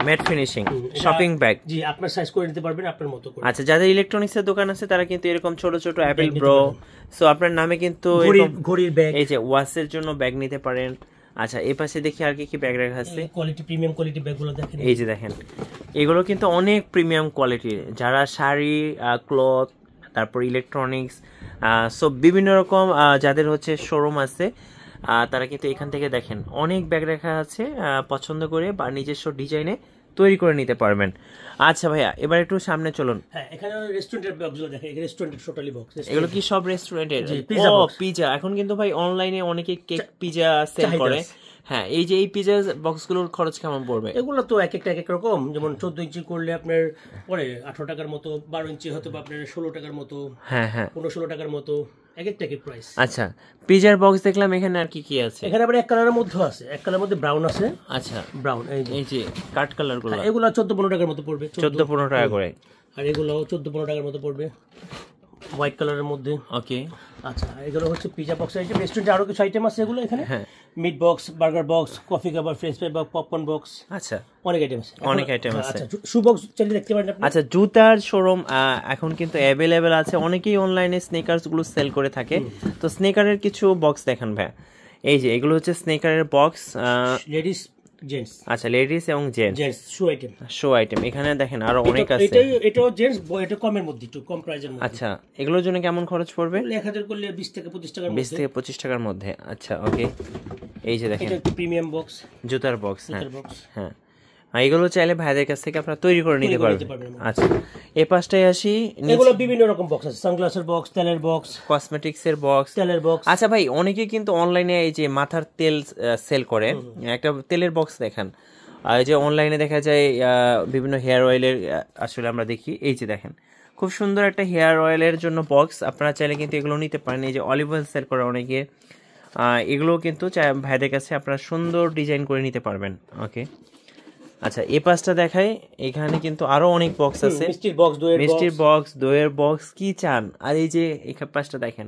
Mat finishing shopping bag. জি, আপনার size করে নিতে পারবেন আপনার মতো করে। আচ্ছা, যাদের ইলেকট্রনিক্সের দোকান আছে তারা কিন্তু এরকম ছোট ছোট অ্যাপেল ব্রো, সো আপনার নামে কিন্তু ঘড়ির ব্যাগ, এই যে ওয়াচের জন্য ব্যাগ নিতে পারেন। আচ্ছা, এই পাশে দেখি আর কি কি ব্যাগ রাখা আছে। কোয়ালিটি প্রিমিয়াম কোয়ালিটি ব্যাগগুলো দেখেন, এই যে দেখেন, এগুলো কিন্তু অনেক প্রিমিয়াম কোয়ালিটির। যারা শাড়ি, ক্লথ, তারপর ইলেকট্রনিক্স, সব বিভিন্ন রকম যাদের হচ্ছে শোরুম আছে, তারা কিন্তু এখান থেকে দেখেন অনেক ব্যাগ রাখা আছে, পছন্দ করে বা নিজস্ব ডিজাইনে তৈরি করে নিতে পারবেন। আচ্ছা ভাইয়া, এবার একটু সামনে চলুন। হ্যাঁ, এখানে রেস্টুরেন্টের বক্সগুলো দেখেন, রেস্টুরেন্টের টোটালি বক্স। এগুলো কি সব রেস্টুরেন্টের? ও পিজা, এখন কিন্তু ভাই অনলাইনে অনেকে কেক পিজা সেল করে। হ্যাঁ, এই যে এই পিজা বক্সগুলোর খরচ কেমন পড়বে? এগুলো তো এক একটা এক এক রকম, যেমন 14 ইঞ্চি করলে আপনার পরে 18 টাকার মতো, 12 ইঞ্চি হয়তো আপনার 16 টাকার মতো, হ্যাঁ হ্যাঁ 15-16 টাকার মতো, এক একটা এক প্রাইস। আচ্ছা, পিজার বক্স দেখলাম এখানে, আর কি কি আছে? এখানে আবার এক কালারের মধ্যে আছে, এক কালারের মধ্যে ব্রাউন আছে। আচ্ছা, ব্রাউন এই যে কাট কালার গুলো, এগুলো 14-15 টাকার মতো পড়বে, 14-15 টাকা করে। আর এগুলো 14-15 টাকার মতো পড়বে, হোয়াইট কালারের মধ্যে। ওকে, আচ্ছা, এগুলো হচ্ছে পিজা বক্স আইটেম। রেস্টুরেন্টে আরো কিছু আইটেম আছে এগুলো এখানে, meat box, burger box, coffee cover, French fry box, popcorn box. আচ্ছা, অনেক আইটেম আছে, অনেক আইটেম আছে। আচ্ছা, শু বক্স চাইলে দেখতে পারেন আপনি। আচ্ছা, জুতার শোরুম এখন কিন্তু অ্যাভেলেবেল আছে। অনেকেই অনলাইনে স্নেকার্স গুলো সেল করে থাকে, তো স্নেকারের কিছু বক্স দেখেন ভাই। এই যে এগুলো হচ্ছে স্নেকারের বক্স, লেডিস জেন্টস। আচ্ছা, লেডিস এবং জেন্টস শু আইটেম, শো আইটেম। এখানে দেখেন আরো অনেক আছে। এটাও জেন্টস, এটা কমের মধ্যে, একটু কম প্রাইসের মধ্যে। আচ্ছা, এগুলোর জন্য কেমন খরচ পড়বে? 1000 করলে 20 থেকে 25 টাকার মধ্যে। 20 থেকে 25 টাকার মধ্যে। আচ্ছা, ওকে। এই যে দেখেন, এটা একটু প্রিমিয়াম বক্স, জুতার বক্স। হ্যাঁ হ্যাঁ, এগুলো চাইলে ভাইদের কাছ থেকে আপনারা তৈরি করে নিতে পারবেন। আচ্ছা, এই পাশটায় আসি। এগুলো বিভিন্ন রকম বক্স আছে, সানগ্লাসের বক্স, তেলের বক্স, কসমেটিক্সের বক্স, তেলের বক্স। আচ্ছা ভাই, অনেকে কিন্তু অনলাইনে এই যে মাথার তেল সেল করে, একটা তেলের বক্স দেখেন। আর এই যে অনলাইনে দেখা যায় বিভিন্ন হেয়ার অয়েলের, আসলে আমরা দেখি। এই যে দেখেন, খুব সুন্দর একটা হেয়ার অয়েলের জন্য বক্স, আপনারা চাইলে কিন্তু এগুলো নিতে পারেন। এই যে অলিভ অয়েল সেল করে অনেকে, এগুলো কিন্তু ভাইদের কাছে আপনারা সুন্দর ডিজাইন করে নিতে পারবেন। ওকে, আচ্ছা, এই পাশটা দেখাই। এখানে কিন্তু আরো অনেক বক্স আছে, মিষ্টির বক্স, দইয়ের বক্স, কি চান। আর এই যে এই পাশটা দেখেন,